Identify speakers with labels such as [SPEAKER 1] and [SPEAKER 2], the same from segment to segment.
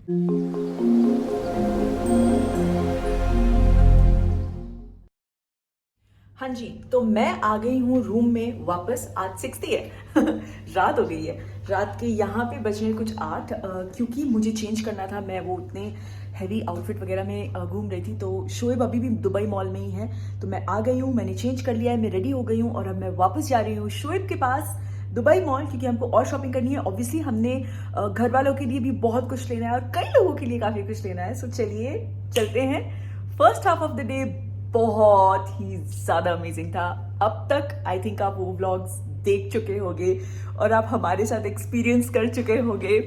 [SPEAKER 1] हाँ जी, तो मैं आ गई हूँ रूम में वापस। आज 6 है रात हो गई है। रात के यहाँ पे बज रहे कुछ 8, क्योंकि मुझे चेंज करना था। मैं वो उतने हैवी आउटफिट वगैरह में घूम रही थी, तो शोएब अभी भी दुबई मॉल में ही है। तो मैं आ गई हूँ, मैंने चेंज कर लिया है, मैं रेडी हो गई हूँ और अब मैं वापस जा रही हूँ शोएब के पास दुबई मॉल, क्योंकि हमको और शॉपिंग करनी है। ऑब्वियसली हमने घर वालों के लिए भी बहुत कुछ लेना है और कई लोगों के लिए काफ़ी कुछ लेना है। सो चलिए चलते हैं। First half of the day बहुत ही ज़्यादा अमेजिंग था। अब तक आई थिंक आप वो व्लॉग्स देख चुके होंगे और आप हमारे साथ एक्सपीरियंस कर चुके होंगे।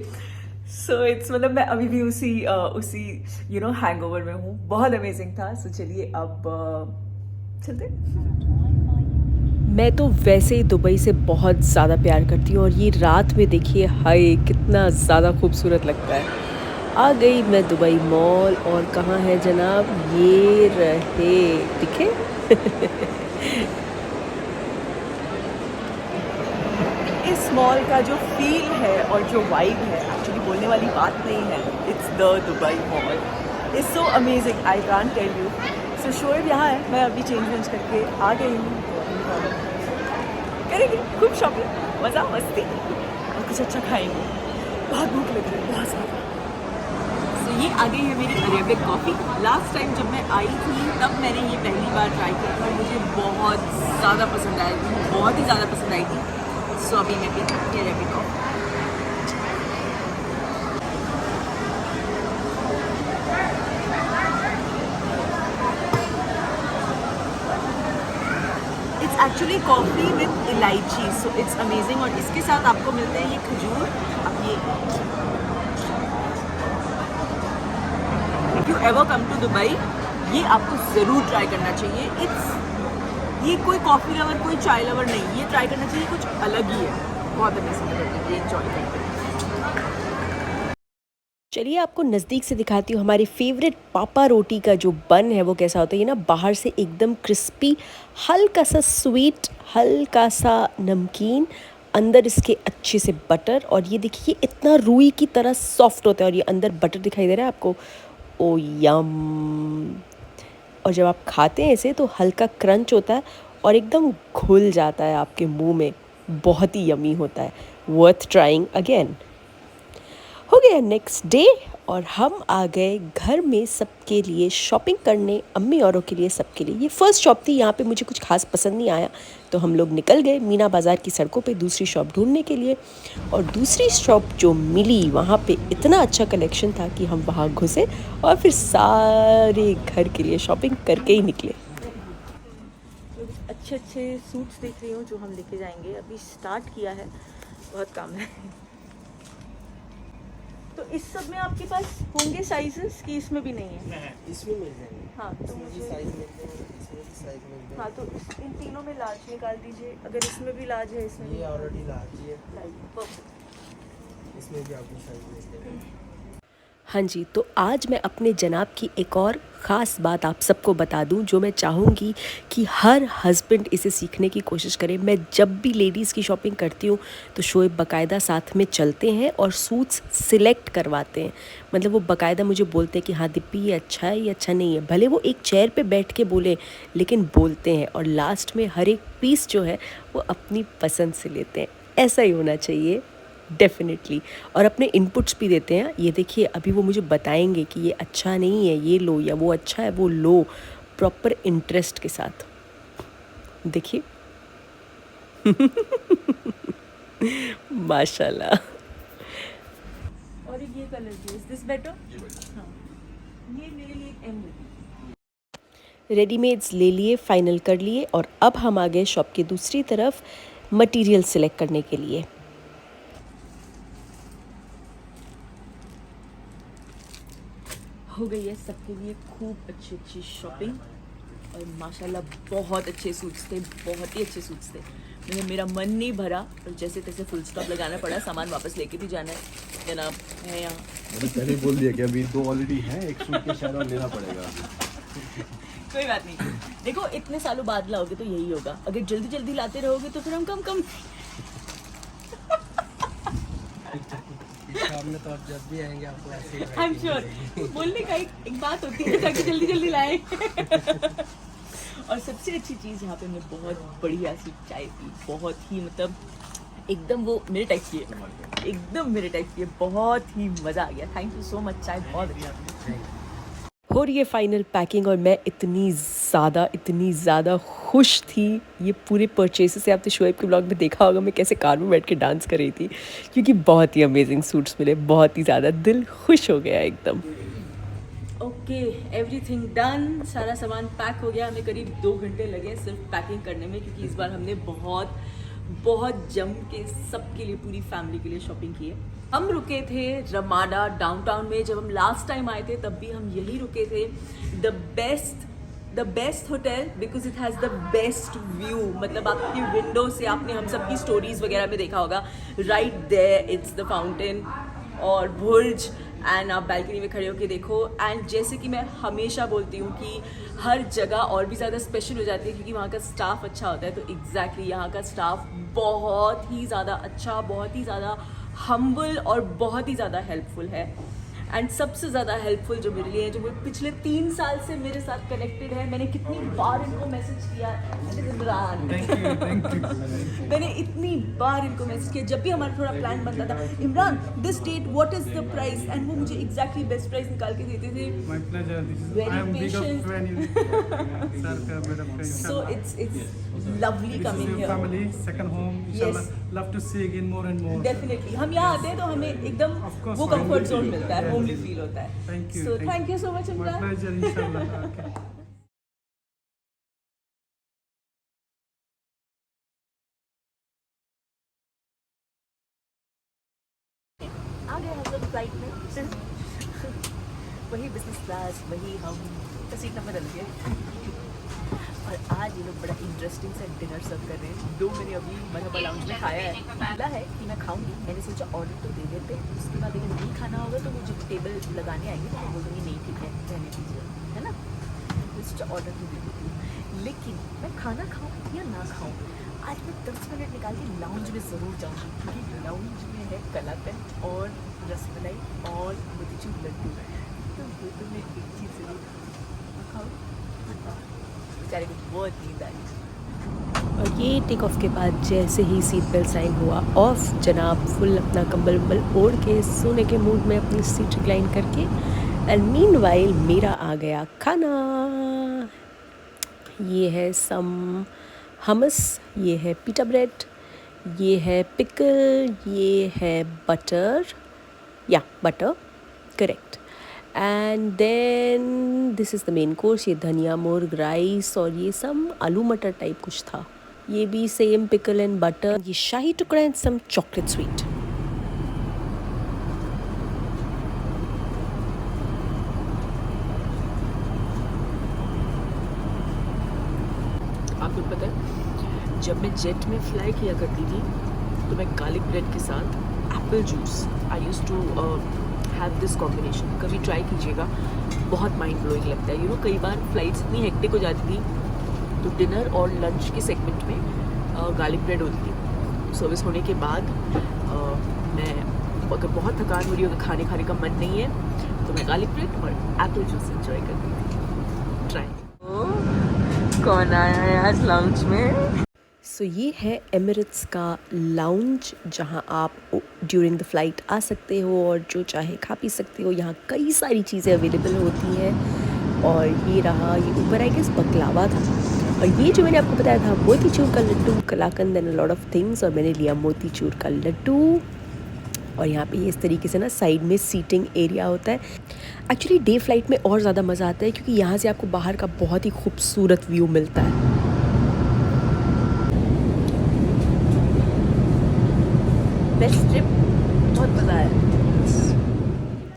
[SPEAKER 1] सो इट्स मतलब मैं अभी भी उसी हैंगओवर में हूँ। बहुत अमेजिंग था। सो चलिए अब चलते। मैं तो वैसे ही दुबई से बहुत ज़्यादा प्यार करती हूँ और ये रात में देखिए, हाय कितना ज़्यादा खूबसूरत लगता है। आ गई मैं दुबई मॉल और कहाँ है जनाब, ये रहे, दिखे इस मॉल का जो फील है और जो वाइब है, एक्चुअली बोलने वाली बात नहीं है। It's the Dubai mall, it's so amazing, I can't tell you. So Shoaib यहाँ है, मैं अभी चेंज करके आ गई हूँ। करेंगे खूब शॉपिंग, मज़ा मस्ती और कुछ अच्छा खाएंगे। बहुत भूख लग रही है, बहुत ज़्यादा। तो ये आ गई है मेरी अरेबिक कॉफ़ी। लास्ट टाइम जब मैं आई थी तब मैंने ये पहली बार ट्राई किया था, मुझे बहुत ज़्यादा पसंद आई थी, बहुत ही ज़्यादा पसंद आई थी। सो अभी मैं पी ये Arabic coffee. It's actually coffee with इलायची, सो इट्स अमेजिंग। और इसके साथ आपको मिलते हैं ये खजूर। अब ये if you ever come to Dubai, ये आपको ज़रूर ट्राई करना चाहिए। ये कोई कॉफ़ी लवर, कोई चाय लवर नहीं, ये ट्राई करना चाहिए, कुछ अलग ही है। बहुत अमेजिंग है, ये एंजॉय करते हैं। चलिए आपको नज़दीक से दिखाती हूँ हमारी फेवरेट पापा रोटी का जो बन है वो कैसा होता है। ये ना बाहर से एकदम क्रिस्पी, हल्का सा स्वीट, हल्का सा नमकीन, अंदर इसके अच्छे से बटर। और ये देखिए इतना रूई की तरह सॉफ्ट होता है और ये अंदर बटर दिखाई दे रहा है आपको। ओ यम। और जब आप खाते हैं इसे तो हल्का क्रंच होता है और एकदम घुल जाता है आपके मुंह में। बहुत ही यमी होता है, वर्थ ट्राइंग अगेन। हो गया नेक्स्ट डे और हम आ गए घर में सबके लिए शॉपिंग करने, अम्मी औरों के लिए, सबके लिए। ये फर्स्ट शॉप थी, यहाँ पे मुझे कुछ खास पसंद नहीं आया तो हम लोग निकल गए मीना बाज़ार की सड़कों पे दूसरी शॉप ढूंढने के लिए। और दूसरी शॉप जो मिली वहाँ पे इतना अच्छा कलेक्शन था कि हम वहाँ घुसे और फिर सारे घर के लिए शॉपिंग करके ही निकले। अच्छे अच्छे सूट्स देख रही हूँ जो हम लेके जाएंगे। अभी स्टार्ट किया है, बहुत काम है। तो इस सब में आपके पास होंगे साइजेस कि इसमें भी नहीं है?
[SPEAKER 2] इसमें मिल जाएंगे।
[SPEAKER 1] हाँ तो मुझे
[SPEAKER 2] साइज मिल जाएंगे, इसमें भी साइज मिल जाएंगे।
[SPEAKER 1] हाँ तो इन तीनों में लार्ज निकाल दीजिए। अगर इसमें भी लार्ज है, इसमें
[SPEAKER 2] ये ऑलरेडी लार्ज है,
[SPEAKER 1] परफेक्ट।
[SPEAKER 2] इसमें भी आपको साइज मिल जाएगा।
[SPEAKER 3] हाँ जी, तो आज मैं अपने जनाब की एक और ख़ास बात आप सबको बता दूं जो मैं चाहूँगी कि हर हस्बैंड इसे सीखने की कोशिश करे। मैं जब भी लेडीज़ की शॉपिंग करती हूँ तो शोएब बाकायदा साथ में चलते हैं और सूट्स सिलेक्ट करवाते हैं। मतलब वो बाकायदा मुझे बोलते हैं कि हाँ दिप्पी ये अच्छा है, ये अच्छा नहीं है। भले वो एक चेयर पे बैठ के बोले, लेकिन बोलते हैं और लास्ट में हर एक पीस जो है वो अपनी पसंद से लेते हैं। ऐसा ही होना चाहिए डेफिनेटली। और अपने इनपुट्स भी देते हैं। ये देखिए अभी वो मुझे बताएंगे कि ये अच्छा नहीं है ये लो, या वो अच्छा है वो लो, प्रॉपर इंटरेस्ट के साथ। देखिए माशाल्लाह।
[SPEAKER 1] और ये कलर भी, इज दिस बेटर? हाँ, ये मेरे लिए एम।
[SPEAKER 3] रेडीमेड्स ले लिए, फाइनल कर लिए और अब हम आ गए शॉप की दूसरी तरफ मटेरियल सेलेक्ट करने के लिए।
[SPEAKER 1] हो गई है सबके लिए खूब अच्छी अच्छी शॉपिंग और माशाल्लाह बहुत अच्छे सूट्स थे, बहुत ही अच्छे सूट्स थे। मतलब मेरा मन नहीं भरा और जैसे तैसे फुल स्टॉप लगाना पड़ा। सामान वापस लेके भी जाना है, जनाब है यहाँ।
[SPEAKER 4] मैंने पहले बोल दिया कि अभी 2 ऑलरेडी हैं, एक सूट के शायद और लेना पड़ेगा।
[SPEAKER 1] कोई बात नहीं, देखो इतने सालों बाद लाओगे तो यही होगा। अगर जल्दी जल्दी लाते रहोगे तो फिर हम कम
[SPEAKER 2] हमने तो अब जब भी आएंगे आपको ऐसे ही
[SPEAKER 3] आई एम श्योर बोलने का एक बात होती है ताकि जल्दी जल्दी लाएं। और सबसे अच्छी चीज़ यहाँ पे हमने बहुत बढ़िया सी चाय पी, बहुत ही मतलब एकदम वो मेरे टाइप की है, एकदम मेरे टाइप की है, बहुत ही मज़ा आ गया। थैंक यू सो मच, चाय बहुत अच्छी।
[SPEAKER 1] हो रही है फाइनल पैकिंग और मैं इतनी ज़्यादा खुश थी। ये पूरे परचेसेस से आपने शोएब के ब्लॉग में देखा होगा मैं कैसे कार में बैठ के डांस कर रही थी, क्योंकि बहुत ही अमेजिंग सूट्स मिले, बहुत ही ज़्यादा दिल खुश हो गया एकदम।
[SPEAKER 3] ओके, एवरीथिंग डन, सारा सामान पैक हो गया। हमें करीब 2 घंटे लगे सिर्फ पैकिंग करने में, क्योंकि इस बार हमने बहुत जम के सबके लिए, पूरी फैमिली के लिए शॉपिंग की है। हम रुके थे रमाडा डाउनटाउन में, जब हम लास्ट टाइम आए थे तब भी हम यही रुके थे। The best hotel because it has the best view, मतलब आपकी विंडो से आपने हम सब की स्टोरीज वगैरह में देखा होगा, right there it's the fountain और बुर्ज, एंड आप बैल्कनी में खड़े होकर देखो। एंड जैसे कि मैं हमेशा बोलती हूँ कि हर जगह और भी ज़्यादा स्पेशल हो जाती है क्योंकि वहाँ का स्टाफ अच्छा होता है, तो एग्जैक्टली यहाँ का स्टाफ बहुत ही ज़्यादा अच्छा, बहुत ही ज़्यादा हम्बल और बहुत ही ज़्यादा हेल्पफुल है। एंड सबसे ज़्यादा हेल्पफुल जो मेरे लिए है, जो वो पिछले 3 साल से मेरे साथ कनेक्टेड है, मैंने कितनी बार इनको मैसेज किया, इमरान मैंने इतनी बार इनको मैसेज किया, जब भी हमारा थोड़ा प्लान बनता था, Imran this date what is the price, and वो मुझे एग्जैक्टली बेस्ट प्राइस निकाल के देते थे।
[SPEAKER 5] My pleasure. This is,
[SPEAKER 3] Very
[SPEAKER 5] I am big
[SPEAKER 3] patient.
[SPEAKER 5] fan in Sir ka bada friend.
[SPEAKER 3] So it's lovely
[SPEAKER 5] This
[SPEAKER 3] coming
[SPEAKER 5] is your
[SPEAKER 3] here.
[SPEAKER 5] family, second home. Inshallah,
[SPEAKER 3] Yes.
[SPEAKER 5] love to see again more and more.
[SPEAKER 3] Definitely हम यहाँ आते हैं तो हमें एकदम
[SPEAKER 5] Of course,
[SPEAKER 3] वो
[SPEAKER 5] homely
[SPEAKER 3] comfort zone
[SPEAKER 5] feel.
[SPEAKER 3] मिलता है, होमली फील होता है।
[SPEAKER 5] Thank you.
[SPEAKER 3] So thank you so much
[SPEAKER 5] My
[SPEAKER 3] Imran.
[SPEAKER 5] pleasure. Inshallah. Okay.
[SPEAKER 3] आ गए हम लोग फ्लाइट में वही बिजनेस क्लास, वही हम का सीट नंबर बदल गया। और आज ये लोग बड़ा इंटरेस्टिंग सा डिनर सर्व कर रहे हैं। 2 मैंने अभी मरहबा लाउंज में खाया है, बोला है कि मैं खाऊंगी, मैंने सोचा ऑर्डर तो दे देते, उसके बाद अगर नहीं खाना होगा तो मुझे टेबल लगाने आएंगे तो मैं बोल दूँगी नहीं ठीक है रहने दीजिए, है ना, तो सोचा ऑर्डर तो दे देती हूँ। लेकिन मैं खाना खाऊँ या ना खाऊँ, आज मैं 10 मिनट निकाल के लाउंज में ज़रूर जाऊँगी, क्योंकि लाउंज में है कलाकंद और रसमलाई और मोतीचूर लड्डू, तो ये तो मैं एक चीज़ ज़रूर खाऊँ। बेचारे को बहुत नींद आई।
[SPEAKER 1] और ये टेक ऑफ के बाद जैसे ही सीट बेल्ट साइन हुआ ऑफ, जनाब फुल अपना कंबल वंबल ओढ़ के सोने के मूड में अपनी सीट रिक्लाइन करके, एंड मीनवाइल मेरा आ गया खाना। ये है सम हमस, ये है पीटा ब्रेड, ये है पिकल, ये है बटर, या butter correct, and then this is the main course. ये धनिया मुर्ग राइस और ये सम आलू मटर टाइप कुछ था, ये भी सेम पिकल एंड बटर, ये शाही टुकड़ा एंड सम चॉकलेट स्वीट।
[SPEAKER 3] आपको पता है जब मैं जेट में फ्लाई किया करती थी तो मैं गार्लिक ब्रेड के साथ apple juice, I use to have this combination, कभी ट्राई कीजिएगा, बहुत माइंड ब्लोइंग लगता है। कई बार फ्लाइट्स इतनी हेक्टिक हो जाती थी तो डिनर और लंच के सेगमेंट में गार्लिक ब्रेड होती थी। सर्विस होने के बाद मैं अगर बहुत थकान हो रही हो, खाने का मन नहीं है, तो मैं गार्लिक ब्रेड और एप्पल जूस इंजॉय करती थी। ट्राई। कौन आया है आज लाउंज में?
[SPEAKER 1] सो ये है एमिरेट्स का लाउंज, जहाँ आप ड्यूरिंग द फ्लाइट आ सकते हो और जो चाहे खा पी सकते हो। यहाँ कई सारी चीज़ें अवेलेबल होती हैं। और ये रहा, ये ऊपर आई गेस बकलावा था, और ये जो मैंने आपको बताया था मोतीचूर का laddoo, kalakand and a lot of things, और मैंने लिया मोतीचूर का लड्डू। और यहाँ पे इस तरीके से ना साइड में सीटिंग एरिया होता है। एक्चुअली डे फ्लाइट में और ज़्यादा मज़ा आता है क्योंकि यहाँ से आपको बाहर का बहुत ही खूबसूरत व्यू मिलता है।
[SPEAKER 3] बेस्ट ट्रिप, बहुत मज़ा आया।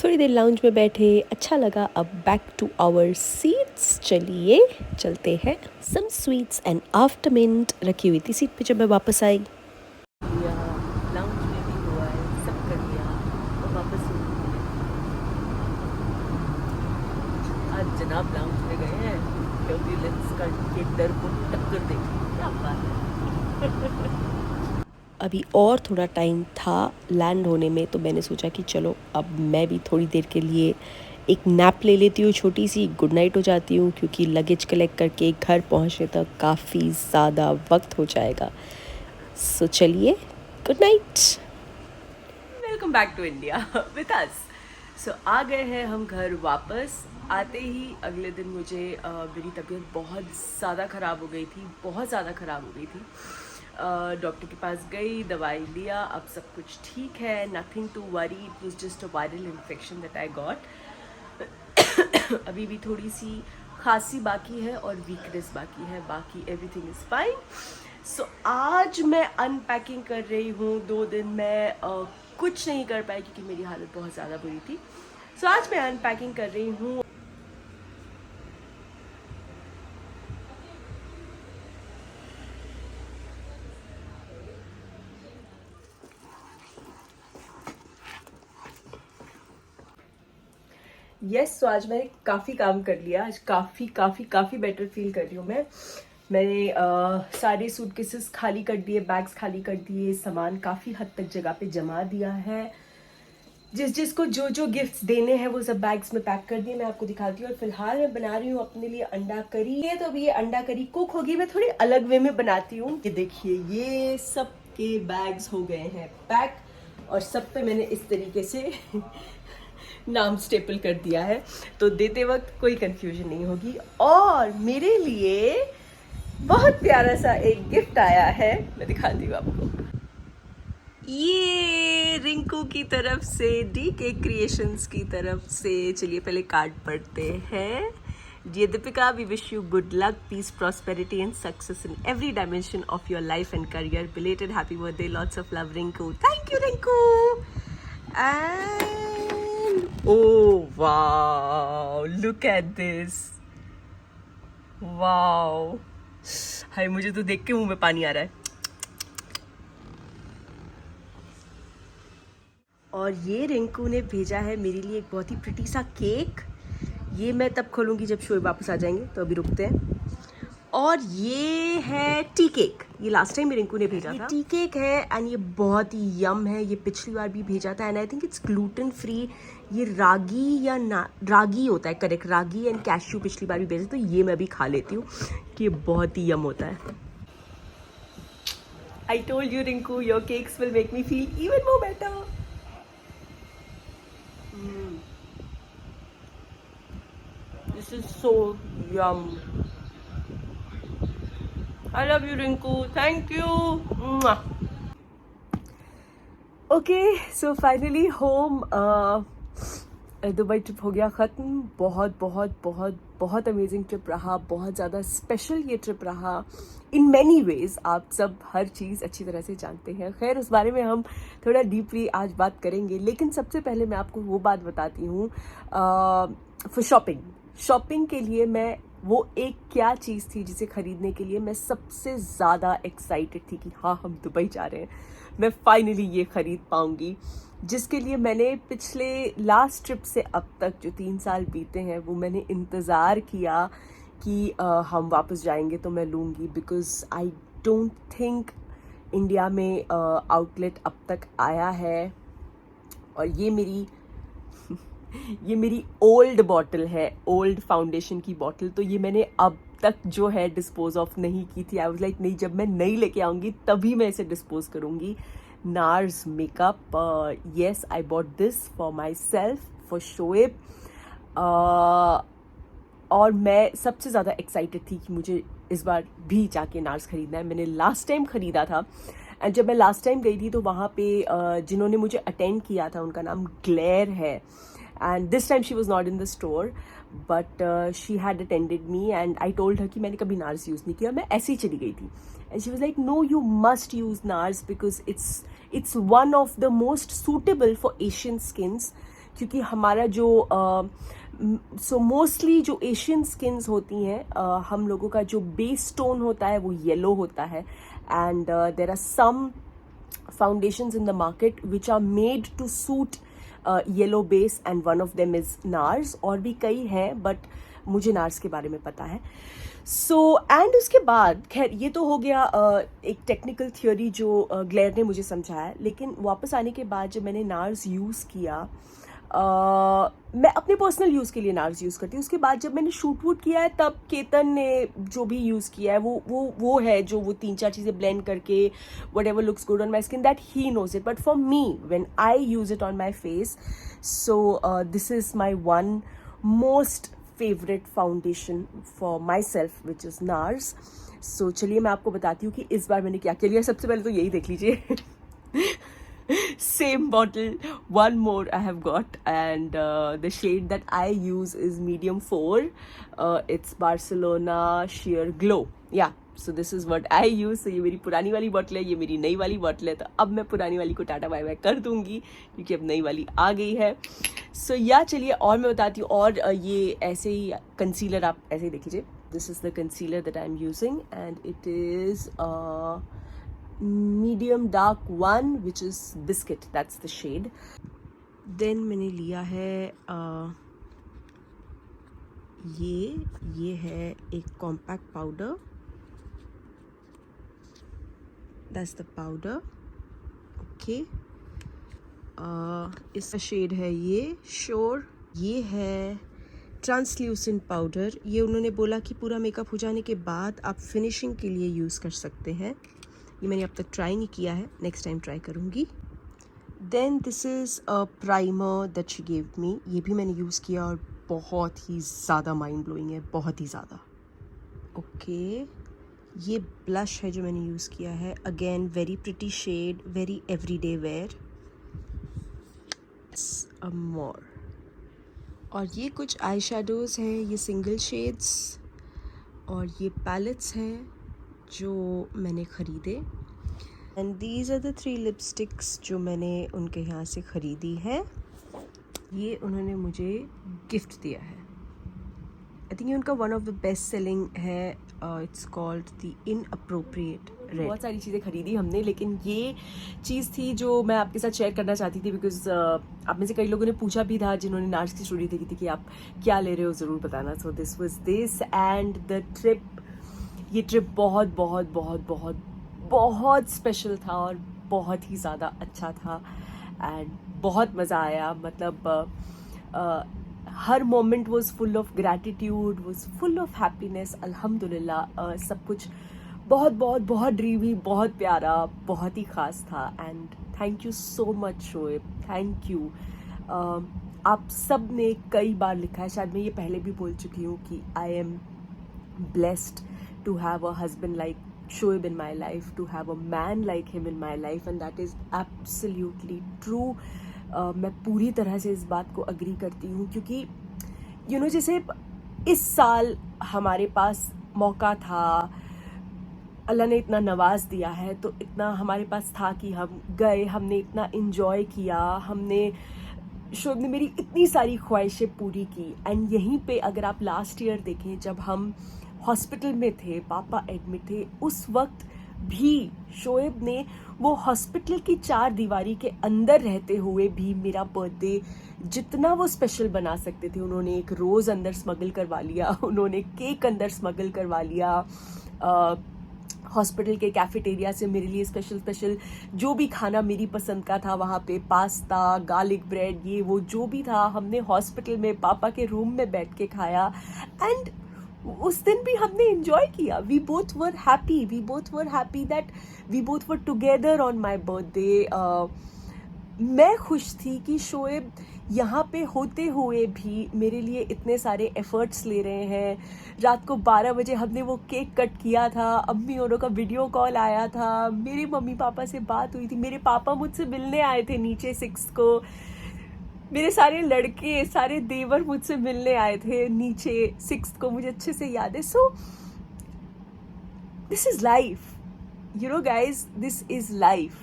[SPEAKER 1] थोड़ी देर लाउंज में बैठे, अच्छा लगा। अब बैक टू आवर सीट्स, चलिए चलते हैं। Some sweets and after mint रखी हुई थी सीट पे जब मैं वापस आई।
[SPEAKER 3] लाउंज में भी हुआ है, सब कर लिया और वापस आज जनाब लाउंज में गए हैं, टर्बुलेंस का ये डर को टक्कर देखी, क्या बात है। अभी और थोड़ा टाइम था लैंड होने में, तो मैंने सोचा कि चलो अब मैं भी थोड़ी देर के लिए एक नैप ले लेती हूँ, छोटी सी गुड नाइट हो जाती हूँ, क्योंकि लगेज कलेक्ट करके घर पहुँचने तक काफ़ी ज़्यादा वक्त हो जाएगा। सो चलिए, good night, welcome back to India with us. So आ गए हैं हम घर वापस। आते ही अगले दिन मुझे मेरी तबीयत बहुत ज़्यादा ख़राब हो गई थी, बहुत ज़्यादा ख़राब हो गई थी। डॉक्टर के पास गई, दवाई लिया, अब सब कुछ ठीक है, nothing to worry, it was just a viral infection that I got. अभी भी थोड़ी सी खांसी बाकी है और वीकनेस बाकी है, बाकी एवरीथिंग इज़ फाइन। सो आज मैं अनपैकिंग कर रही हूँ। 2 दिन मैं कुछ नहीं कर पाई क्योंकि मेरी हालत बहुत ज़्यादा बुरी थी। सो आज मैं अनपैकिंग कर रही हूँ। यस, तो आज मैंने काफ़ी काम कर लिया। आज काफ़ी बेटर फील कर रही हूँ मैंने सारे सूटकेसेस खाली कर दिए, बैग्स खाली कर दिए, सामान काफ़ी हद तक जगह पे जमा दिया है। जिसको जो गिफ्ट्स देने हैं वो सब बैग्स में पैक कर दिए। मैं आपको दिखाती हूँ। और फिलहाल मैं बना रही हूँ अपने लिए अंडा करी। ये तो अभी ये अंडा करी कुक होगी, मैं थोड़ी अलग वे में बनाती हूँ। ये देखिए, ये सब के बैग्स हो गए हैं पैक और सब पे मैंने इस तरीके से नाम स्टेपल कर दिया है, तो देते वक्त कोई कंफ्यूजन नहीं होगी। और मेरे लिए बहुत प्यारा सा एक गिफ्ट आया है, मैं दिखाती हूँ आपको। ये रिंकू की तरफ से, DK क्रिएशंस की तरफ से। चलिए पहले कार्ड पढ़ते हैं। Dear Deepika, we wish you good luck, peace, prosperity and success in every dimension of your life and career. Belated happy birthday, lots of love, Rinku. Thank you, Rinku. And oh wow, look at this. Wow. हाय, मुझे तो देख के मुंह में पानी आ रहा है। और ये रिंकू ने भेजा है मेरे लिए एक बहुत ही प्रिटी सा केक। ये मैं तब खोलूँगी जब शोएब वापस आ जाएंगे, तो अभी रुकते हैं। और ये है टी केक, ये लास्ट टाइम रिंकू ने भेजा था। टी केक है एंड ये बहुत ही यम है। ये पिछली बार भी भेजा था and I think it's gluten free. ये रागी या रागी होता है, करेक्ट, रागी एंड कैश्यू पिछली बार भी भेजा, तो ये मैं भी खा लेती हूँ कि ये बहुत ही यम होता है। I told you, Rinku, your cakes will make me feel even more better. This is so yum. I love you, Rinku. Thank you. Mwah. Okay, so finally home. Dubai trip हो गया ख़त्म। बहुत अमेजिंग ट्रिप रहा, बहुत ज़्यादा special ये trip रहा in many ways. आप सब हर चीज़ अच्छी तरह से जानते हैं। खैर, उस बारे में हम थोड़ा डीपली आज बात करेंगे, लेकिन सबसे पहले मैं आपको वो बात बताती हूँ। फॉर शॉपिंग के लिए मैं वो एक क्या चीज़ थी जिसे ख़रीदने के लिए मैं सबसे ज़्यादा एक्साइटेड थी कि हाँ, हम दुबई जा रहे हैं, मैं फाइनली ये ख़रीद पाऊँगी, जिसके लिए मैंने पिछले लास्ट ट्रिप से अब तक जो 3 साल बीते हैं वो मैंने इंतज़ार किया कि हम वापस जाएंगे तो मैं लूँगी। Because I don't think India में आउटलेट अब तक आया है। और ये मेरी ओल्ड बॉटल है, ओल्ड फाउंडेशन की बॉटल। तो ये मैंने अब तक जो है डिस्पोज ऑफ नहीं की थी। आई वाज लाइक, नहीं, जब मैं नई लेके आऊँगी तभी मैं इसे डिस्पोज करूँगी। NARS makeup, yes, I bought this for myself, for Shoaib. और मैं सबसे ज़्यादा एक्साइटेड थी कि मुझे इस बार भी जाके NARS ख़रीदना है। मैंने लास्ट टाइम ख़रीदा था एंड जब मैं लास्ट टाइम गई थी तो वहाँ पे जिन्होंने मुझे अटेंड किया था उनका नाम ग्लेयर है। And this time she was not in the store but she had attended me and I told her कि मैंने कभी NARS यूज़ नहीं किया, मैं ऐसे ही चली गई थी। And she was like, no, you must use NARS because it's one of the most suitable for Asian skins. क्योंकि हमारा जो सो मोस्टली जो एशियन स्किन्स होती हैं, हम लोगों का जो बेस टोन होता है वो येलो होता है। And there are some foundations in the market which are made to suit yellow base and one of them is NARS। और भी कई हैं बट मुझे NARS के बारे में पता है। सो एंड उसके बाद खैर ये तो हो गया एक टेक्निकल थियोरी जो ग्लेयर ने मुझे समझाया, लेकिन वापस आने के बाद जब मैंने नार्स यूज़ किया, मैं अपने पर्सनल यूज़ के लिए नार्स यूज़ करती हूँ। उसके बाद जब मैंने शूट वूट किया है तब केतन ने जो भी यूज़ किया है वो है जो वो 3-4 चीज़ें ब्लेंड करके whatever looks good on my skin, that he knows it. But for me when I use it on my face, so this is my one most favourite foundation for myself which is Nars. So चलिए मैं आपको बताती हूँ कि इस बार मैंने क्या क्या लिया। सबसे पहले तो यही देख लीजिए same bottle, one more I have got, and the shade that I use is medium 4. It's Barcelona Sheer Glow. Yeah, so this is what I use. So ये मेरी पुरानी वाली बॉटल है, ये मेरी नई वाली बॉटल है। तो अब मैं पुरानी वाली को टाटा बाय बाय कर दूंगी क्योंकि अब नई वाली आ गई है। सो या चलिए और मैं बताती हूँ। और ये ऐसे ही कंसीलर आप ऐसे ही देख लीजिए। This is the concealer that I am using and it is medium dark 1 which is biscuit, that's the shade. Then मैंने लिया है ये है एक compact powder, that's the powder. okay, इसका शेड है ये श्योर। ये है ट्रांसल्यूसेंट पाउडर। ये उन्होंने बोला कि पूरा मेकअप हो जाने के बाद आप फिनिशिंग के लिए यूज़ कर सकते हैं। ये मैंने अब तक ट्राई नहीं किया है, नेक्स्ट टाइम ट्राई करूँगी। Then this is a primer that she gave me. ये भी मैंने यूज़ किया और बहुत ही ज़्यादा माइंड ब्लोइंग है, बहुत ही ज़्यादा। ओके, ये ब्लश है जो मैंने यूज़ किया है, again very pretty shade, very everyday wear. More, और ये कुछ आई शेडोज़ हैं, ये सिंगल शेड्स, और ये पैलेट्स हैं जो मैंने ख़रीदे। And these are the 3 lipsticks जो मैंने उनके यहाँ से ख़रीदी है। ये उन्होंने मुझे गिफ्ट दिया है। आई थिंक ये उनका one of the best selling है। It's called the inappropriate red. बहुत सारी चीज़ें ख़रीदी हमने, लेकिन ये चीज़ थी जो मैं आपके साथ शेयर करना चाहती थी बिकॉज आप में से कई लोगों ने पूछा भी था जिन्होंने नार्स की स्टोरी देखी थी कि आप क्या ले रहे हो, ज़रूर बताना। So this was this and the trip. ये ट्रिप बहुत बहुत बहुत बहुत बहुत स्पेशल था और बहुत ही ज़्यादा अच्छा था एंड बहुत मज़ा आया। मतलब हर moment was full of gratitude, was full of happiness. अल्हम्दुलिल्लाह सब कुछ बहुत बहुत बहुत ड्रीमी, बहुत प्यारा, बहुत ही ख़ास था। And thank you so much Shoaib, thank you. आप सब ने कई बार लिखा है, शायद मैं ये पहले भी बोल चुकी हूँ कि I am blessed to have a husband like Shoaib in my life, to have a man like him in my life, and that is absolutely true. मैं पूरी तरह से इस बात को अग्री करती हूँ क्योंकि जैसे इस साल हमारे पास मौका था, अल्लाह ने इतना नवाज दिया है, तो इतना हमारे पास था कि हम गए, हमने इतना इन्जॉय किया, हमने शोएब ने मेरी इतनी सारी ख्वाहिशें पूरी की। एंड यहीं पे अगर आप लास्ट ईयर देखें जब हम हॉस्पिटल में थे, पापा एडमिट थे, उस वक्त भी शोएब ने वो हॉस्पिटल की 4 दीवारी के अंदर रहते हुए भी मेरा बर्थडे जितना वो स्पेशल बना सकते थे, उन्होंने एक रोज़ अंदर स्मगल करवा लिया, उन्होंने केक अंदर स्मगल करवा लिया। हॉस्पिटल के कैफेटेरिया से मेरे लिए स्पेशल जो भी खाना मेरी पसंद का था वहाँ पे, पास्ता, गार्लिक ब्रेड, ये वो जो भी था, हमने हॉस्पिटल में पापा के रूम में बैठ के खाया। एंड उस दिन भी हमने एंजॉय किया। We both were happy that we both were together on my birthday. मैं खुश थी कि शोएब यहाँ पे होते हुए भी मेरे लिए इतने सारे एफर्ट्स ले रहे हैं। रात को 12 बजे हमने वो केक कट किया था, अम्मी औरों का वीडियो कॉल आया था, मेरे मम्मी पापा से बात हुई थी, मेरे पापा मुझसे मिलने आए थे नीचे 6 को, मेरे सारे लड़के, सारे देवर मुझसे मिलने आए थे नीचे 6 को, मुझे अच्छे से याद है। सो this is life, guys, this is life.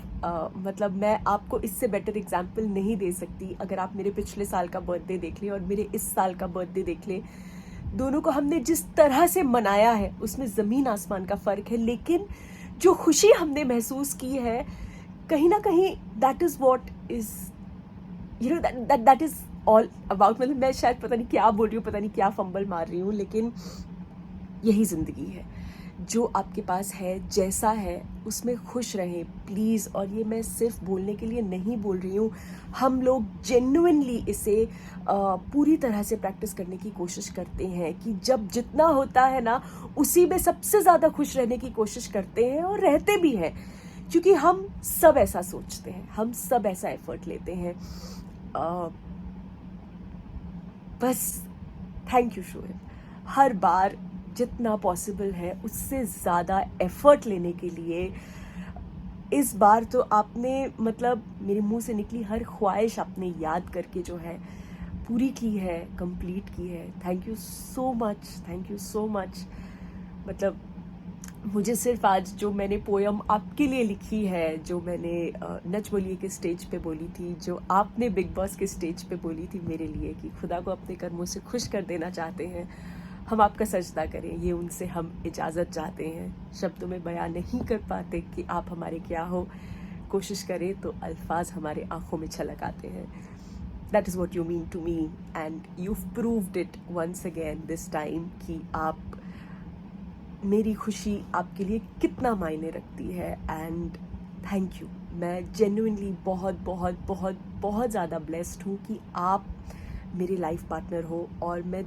[SPEAKER 3] मतलब मैं आपको इससे बेटर एग्जाम्पल नहीं दे सकती। अगर आप मेरे पिछले साल का बर्थडे देख लें और मेरे इस साल का बर्थडे देख लें, दोनों को हमने जिस तरह से मनाया है उसमें ज़मीन आसमान का फ़र्क है, लेकिन जो खुशी हमने महसूस की है कहीं ना कहीं that is what is that is all about. मतलब मैं शायद पता नहीं क्या बोल रही हूँ, पता नहीं क्या फंबल मार रही हूँ, लेकिन यही ज़िंदगी है। जो आपके पास है, जैसा है, उसमें खुश रहें प्लीज़। और ये मैं सिर्फ बोलने के लिए नहीं बोल रही हूँ, हम लोग जेन्युइनली इसे पूरी तरह से प्रैक्टिस करने की कोशिश करते हैं कि जब जितना होता है ना, उसी में सबसे ज़्यादा खुश रहने की कोशिश करते हैं और रहते भी हैं, क्योंकि हम सब ऐसा सोचते हैं, हम सब ऐसा एफर्ट लेते हैं। बस थैंक यू शोएब, हर बार जितना पॉसिबल है उससे ज़्यादा एफर्ट लेने के लिए। इस बार तो आपने मतलब मेरे मुंह से निकली हर ख्वाहिश आपने याद करके जो है पूरी की है, कंप्लीट की है। Thank you so much, thank you so much. मतलब मुझे सिर्फ आज जो मैंने पोयम आपके लिए लिखी है, जो मैंने नच बोलिए के स्टेज पे बोली थी, जो आपने बिग बॉस के स्टेज पे बोली थी मेरे लिए कि खुदा को अपने कर्मों से खुश कर देना चाहते हैं, हम आपका सजदा करें, ये उनसे हम इजाज़त चाहते हैं। शब्दों में बयान नहीं कर पाते कि आप हमारे क्या हो, कोशिश करें तो अल्फाज हमारे आंखों में छलक आते हैं। That is what you mean to me and you've proved it once again this time कि आप, मेरी खुशी आपके लिए कितना मायने रखती है। एंड थैंक यू, मैं जेन्युइनली बहुत बहुत बहुत बहुत ज़्यादा ब्लेस्ड हूँ कि आप मेरे लाइफ पार्टनर हो। और मैं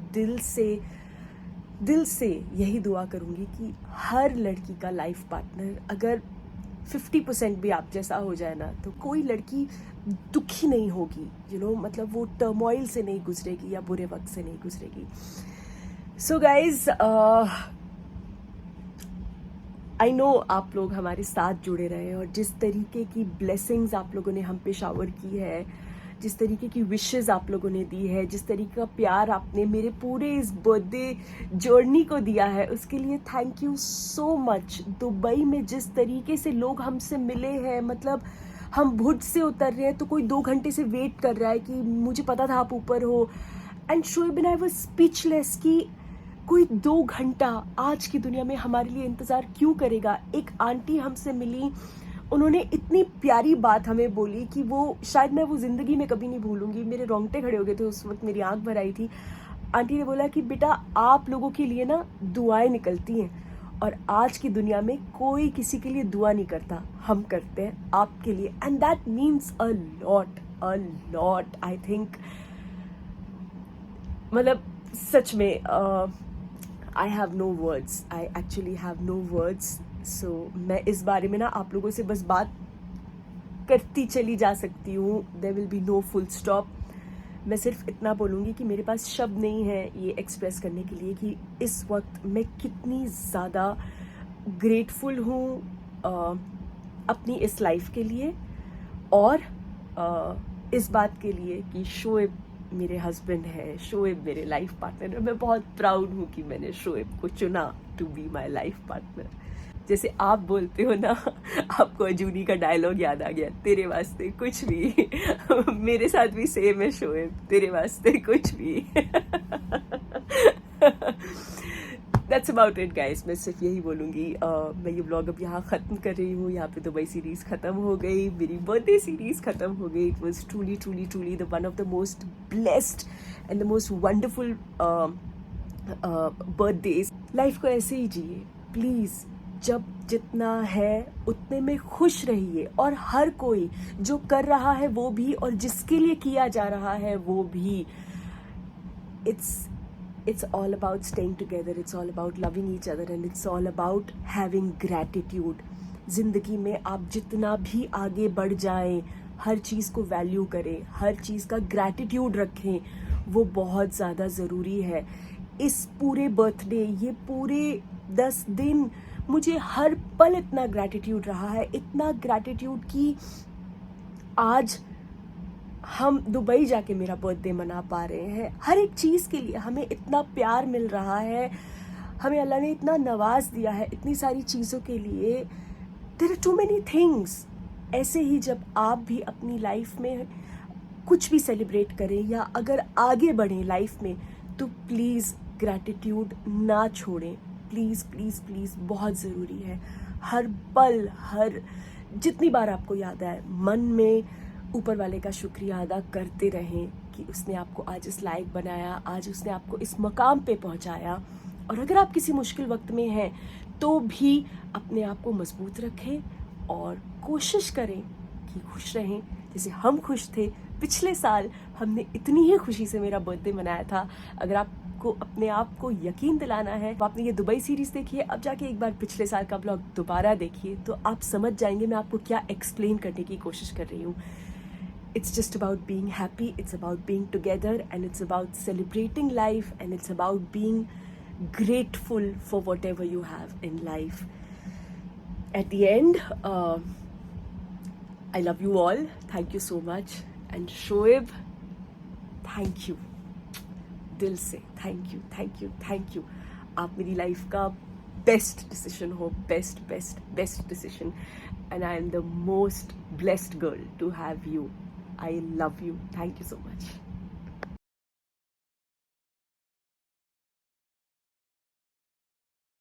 [SPEAKER 3] दिल से यही दुआ करूँगी कि हर लड़की का लाइफ पार्टनर अगर 50% भी आप जैसा हो जाए ना, तो कोई लड़की दुखी नहीं होगी, मतलब वो टर्मोइल से नहीं गुजरेगी या बुरे वक्त से नहीं गुजरेगी। सो गाइज, आई नो आप लोग हमारे साथ जुड़े रहे और जिस तरीके की ब्लेसिंग्स आप लोगों ने हम पे शावर की है, जिस तरीके की विशेस आप लोगों ने दी है, जिस तरीके का प्यार आपने मेरे पूरे इस बर्थडे जर्नी को दिया है, उसके लिए thank you so much. Dubai में जिस तरीके से लोग हमसे मिले हैं, मतलब हम भुज से उतर रहे हैं तो कोई 2 घंटे से वेट कर रहा है कि मुझे पता था आप ऊपर हो। And Shoaib and I was speechless कि कोई 2 घंटा आज की दुनिया में हमारे लिए इंतज़ार क्यों करेगा। एक आंटी हमसे मिली, उन्होंने इतनी प्यारी बात हमें बोली कि वो शायद मैं वो ज़िंदगी में कभी नहीं भूलूंगी। मेरे रोंगटे खड़े हो गए थे उस वक्त, मेरी आंख भर आई थी। आंटी ने बोला कि बेटा, आप लोगों के लिए ना दुआएं निकलती हैं और आज की दुनिया में कोई किसी के लिए दुआ नहीं करता, हम करते हैं आपके लिए। And that means a lot I think. मतलब सच में I have no words, I actually have no words. So मैं इस बारे में ना आप लोगों से बस बात करती चली जा सकती हूँ, there will be no full stop. मैं सिर्फ इतना बोलूँगी कि मेरे पास शब्द नहीं है ये एक्सप्रेस करने के लिए कि इस वक्त मैं कितनी ज़्यादा ग्रेटफुल हूँ अपनी इस लाइफ के लिए और इस बात के लिए कि शोएब मेरे हस्बैंड है, शोएब मेरे लाइफ पार्टनर है। मैं बहुत प्राउड हूँ कि मैंने शोएब को चुना to be my life partner. जैसे आप बोलते हो ना, आपको अजूनी का डायलॉग याद आ गया, तेरे वास्ते कुछ भी। मेरे साथ भी सेम है शोएब, तेरे वास्ते कुछ भी। That's about it guys. मैं सिर्फ यही बोलूँगी। मैं ये व्लॉग अब यहाँ ख़त्म कर रही हूँ। यहाँ पे दुबई सीरीज़ ख़त्म हो गई, मेरी बर्थडे सीरीज़ ख़त्म हो गई। It was truly the one of the most blessed and the most wonderful birthdays. Life को ऐसे ही जिए प्लीज़। जब जितना है उतने में खुश रहिए और हर कोई जो कर रहा है वो भी और जिसके लिए किया जा रहा है वो भी। It's all about staying together, it's all about loving each other and it's all about having gratitude. ज़िंदगी में आप जितना भी आगे बढ़ जाएं, हर चीज़ को वैल्यू करें, हर चीज़ का ग्रैटिट्यूड रखें, वो बहुत ज़्यादा ज़रूरी है। इस पूरे बर्थडे, ये पूरे 10 दिन मुझे हर पल इतना ग्रैटिट्यूड रहा है, इतना ग्रैटिट्यूड कि आज हम दुबई जाके मेरा बर्थडे मना पा रहे हैं। हर एक चीज़ के लिए हमें इतना प्यार मिल रहा है, हमें अल्लाह ने इतना नवाज दिया है इतनी सारी चीज़ों के लिए। There are too many things. ऐसे ही जब आप भी अपनी लाइफ में कुछ भी सेलिब्रेट करें या अगर आगे बढ़ें लाइफ में, तो प्लीज़ ग्रैटिट्यूड ना छोड़ें। प्लीज़ प्लीज़ प्लीज़, बहुत ज़रूरी है। हर पल, हर जितनी बार आपको याद आए, मन में ऊपर वाले का शुक्रिया अदा करते रहें कि उसने आपको आज इस लायक बनाया, आज उसने आपको इस मकाम पे पहुंचाया। और अगर आप किसी मुश्किल वक्त में हैं तो भी अपने आप को मजबूत रखें और कोशिश करें कि खुश रहें जैसे हम खुश थे। पिछले साल हमने इतनी ही खुशी से मेरा बर्थडे मनाया था। अगर आपको अपने आप को यकीन दिलाना है तो आपने ये दुबई सीरीज़ देखी है, अब जाके एक बार पिछले साल का ब्लॉग दोबारा देखिए तो आप समझ जाएंगे मैं आपको क्या एक्सप्लेन करने की कोशिश कर रही हूँ। It's just about being happy, it's about being together, and it's about celebrating life, and it's about being grateful for whatever you have in life. At the end, I love you all. Thank you so much. And Shoaib, thank you. दिल से thank you, thank you, thank you. आप मेरी life का best decision हो, best decision. And I am the most blessed girl to have you. I love you. Thank you so much.